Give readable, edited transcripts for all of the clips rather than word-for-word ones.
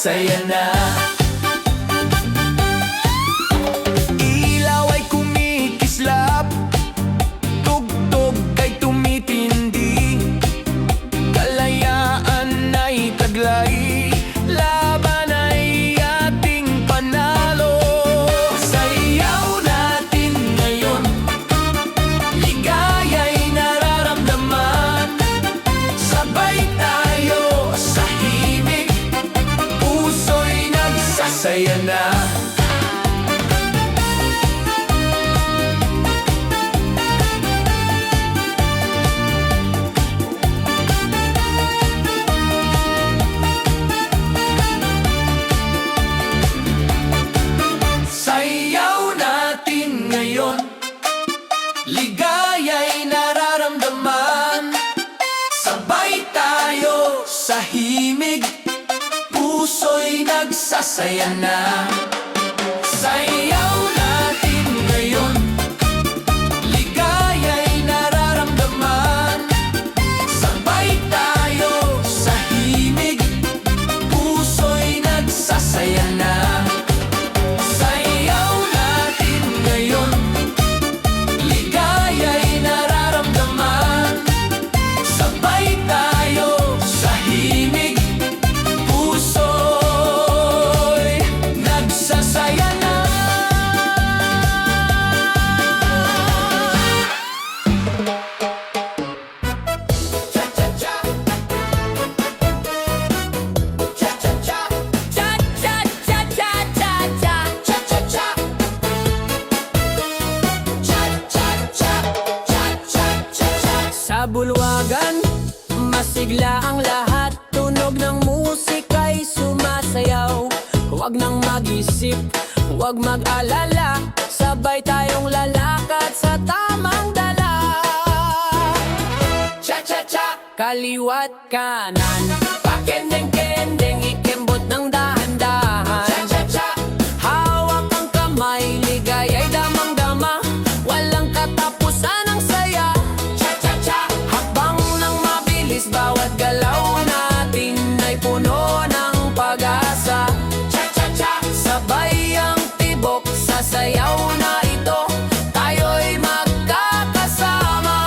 nagsasaya na. Ilaw ay kumikislap, tugtog ay tumitindi, kalayaan ay taglay, laban ay ating panalo. Sayaw natin ngayon, ligaya'y nararamdaman, sabay tayo sa himig, puso'y nagsasaya na. Sayaw natin ngayon, ligaya'y nararamdaman, sabay tayo sa himig, puso'y nagsasaya na. Sayaw natin ngayon, ligaya'y nararamdaman, sabay tayo sa himig, puso'y nagsasaya na. Sayaw natin ngayon, ligaya'y nararamdaman, sabay tayo sa himig, puso'y nagsasaya na. Cha-cha-cha, cha-cha-cha, Cha-cha-cha-cha-cha-cha. cha-cha-cha, cha-cha-cha, cha-cha-cha. Sa bulwagan, masigla ang lahat. Tunog ng musika'y sumasayaw. Huwag nang mag-isip, huwag mag-alala, sabay tayong lalakad sa tamang dala. Cha-cha-cha, Kaliwat kanan, pakendeng-kendeng, ikembot ng dahan-dahan. cha-cha-cha, Hawak ang kamay, ligaya'y damang-dama, walang katapusan ang saya. cha-cha-cha, Hakbang ng mabilis, bawat galaw natin ay puno ng pag-asa. cha-cha-cha, Sabay ang tibok sa sayaw na ito, tayo'y magkakasama.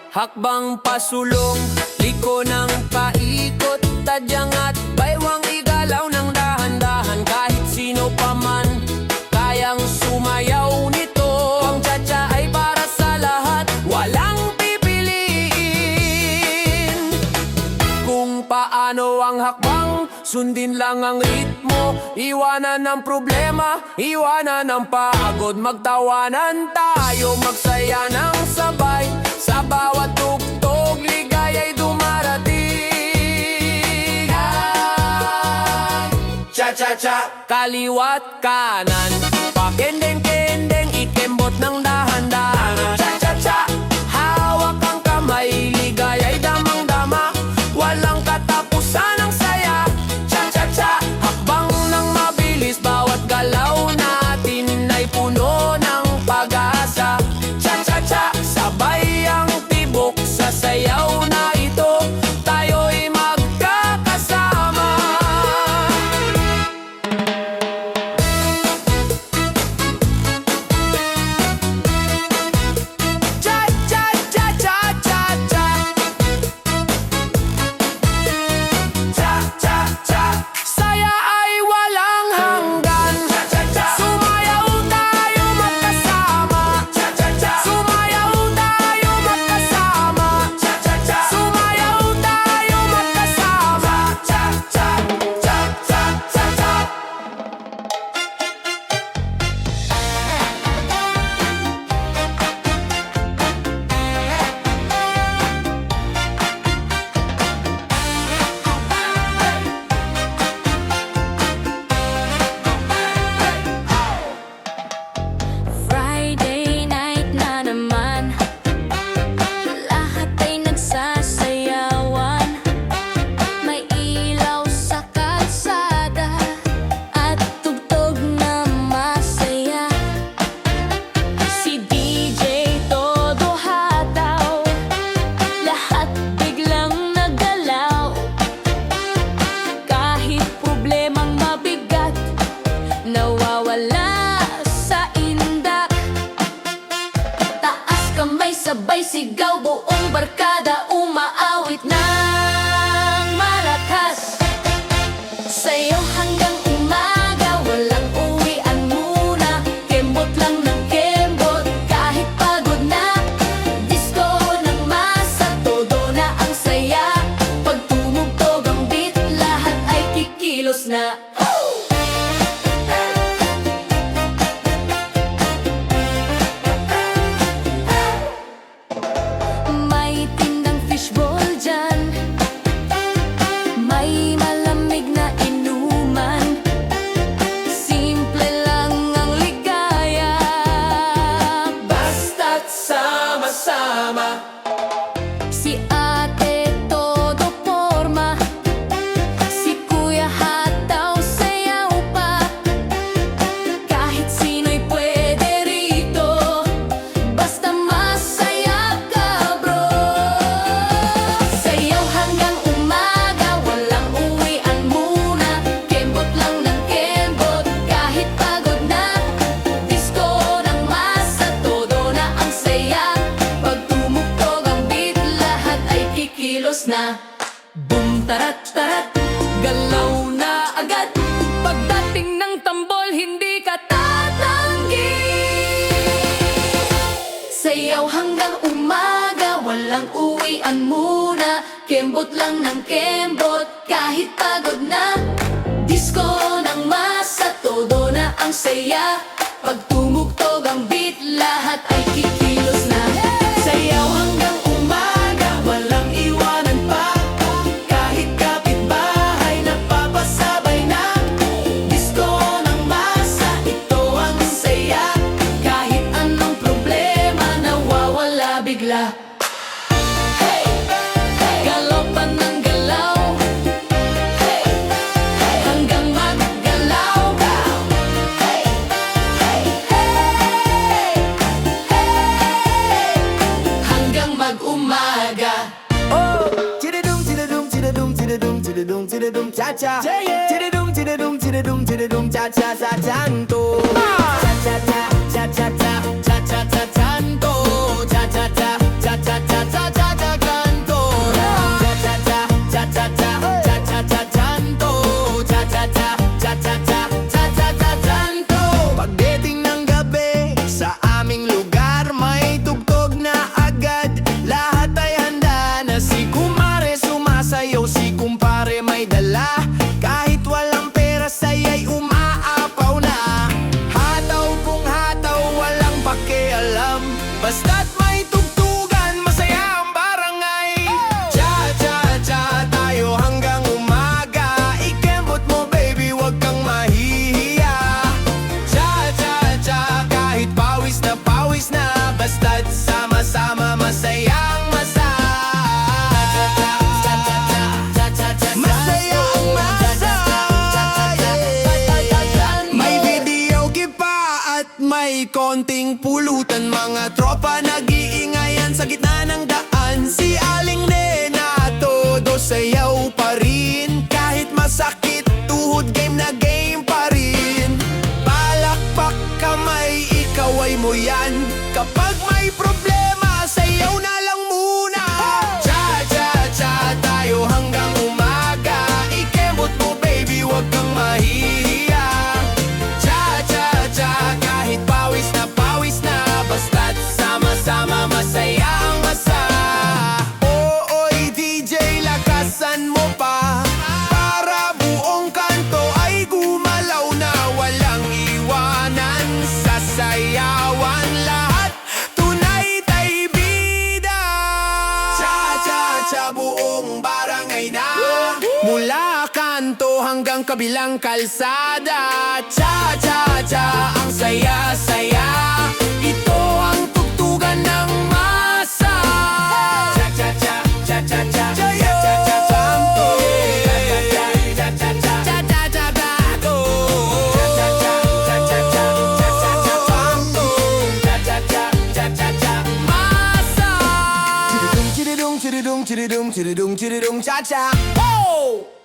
Hakbang pasulong, liko ng paikot, tadyang at baywang igalaw ng dahan-dahan. Kahit sino pa man, kayang sumayaw nito. Ang cha-cha ay para sa lahat, walang pipiliin. Kung paano ang hakbang, sundin lang ang ritmo. Iwanan ang problema, iwanan ang pagod. Magtawanan tayo, magsaya ng sabay. Sa bawat tugtog, ligaya'y dumarating. cha-cha-cha, Kaliwat kanan, pakendeng-kendeng, ikembot ng dahan-dahan. cha-cha-cha, Hawak ang kamay, ligaya'y damang-dama, walang katapusan ang saya. cha-cha-cha, Hakbang ng mabilis, bawat galaw natin ay puno ng pag-asa. cha-cha-cha, Sabay ang tibok sa sayaw na ito, tayo'y magkakasama. sigaw, buong barkada umaawit ng malakas. Sayaw hanggang umaga, walang uwian muna. Kembot lang ng kembot, kahit pagod na. Disco ng masa, todo na ang saya. Pag tumugtog ang beat, lahat ay kikilos na. May tindang fishball dyan, may malamig na inuman. Simple lang ang ligaya, Basta't sama-sama. si ate todo forma, si kuya hataw sayaw pa. Kahit sino'y pwede rito, basta masaya ka bro. Sayaw hanggang umaga, walang uwian muna. Kembot lang ng kembot, kahit pagod na. Disco ng masa, todo na ang saya. Pag tumugtog ang beat, lahat ay kikilos na. Boom tarat tarat, galaw na agad. Pagdating ng tambol, hindi ka tatanggi. Sayaw hanggang umaga, walang uwian muna. Kembot lang ng kembot, kahit pagod na. Disco ng masa, todo na ang saya. Pag tumugtog ang beat, lahat ay kikilos na. Sayaw hanggang umaga, walang iwanan pa. Kahit kapitbahay, napapasabay na. Disco ng masa, ito ang saya. Kahit anong problema, nawawala bigla. Hey! Galaw pa ng galaw. Hey! Hanggang maggalaw. Hey! Hey! Hanggang mag-umaga. Oh, chidadum, chidadum, chidadum, chidadum, chidadum, chidadum, cha cha. Chidadum, chidadum, chidadum, chidadum, cha cha cha chanto. Cha cha cha, cha cha cha, cha cha cha chanto. Cha cha cha, cha cha cha, cha cha cha canto. Cha cha cha, cha cha cha, cha cha cha chanto. Cha cha cha, cha cha cha, cha cha cha chanto. Pagdating ng gabi, sa aming lugar may tugtog na agad. Lahat ay handa na, si kumare sumasayaw, si kumpare may dala. Kahit walang pera, saya'y umaapaw na. Hataw kung hataw, walang pakialam. Basta't may tugtugan, masaya ang barangay. Cha-cha-cha tayo hanggang umaga. Ikembot mo baby, wag kang mahihiya. Cha-cha-cha, kahit pawis na, basta't sama-sama masayang masa. Masayang masa. May video pa at may konting pulutan. Mga tropa nag-iingayan sa gitna ng daan. Si Aling Nena, todo sayaw pa rin. Kahit masakit, tuhod game na game pa rin. Palakpak kamay, ikaw ay mo yan. Kapag may problema, sayaw na lang muna. Cha-cha-cha tayo hanggang umaga. Ikembot mo baby, wag kang mahihiya. Cha-cha-cha, kahit pawis na, basta't sama-sama masaya ang masa. Oy DJ, lakasan mo pa, para buong kanto ay gumalaw na. Walang iwanan, sasayawan lahat, tunay tay bida. Cha-cha-cha, buong barangay na, mula kanto hanggang kabilang kalsada. Cha-cha-cha, ang saya-saya, ito ang tugtugan ng masa. Cha-cha-cha, cha-cha-cha, cha-cha-cha, santo. Cha-cha-cha, cha-cha-cha, cha-cha-cha, bago. Cha-cha-cha, cha-cha-cha, cha-cha-cha, santo. Cha-cha-cha, cha-cha-cha, masa. Chididum, chididum, chididum, chididum, chididum, chididum, cha-cha. Oh!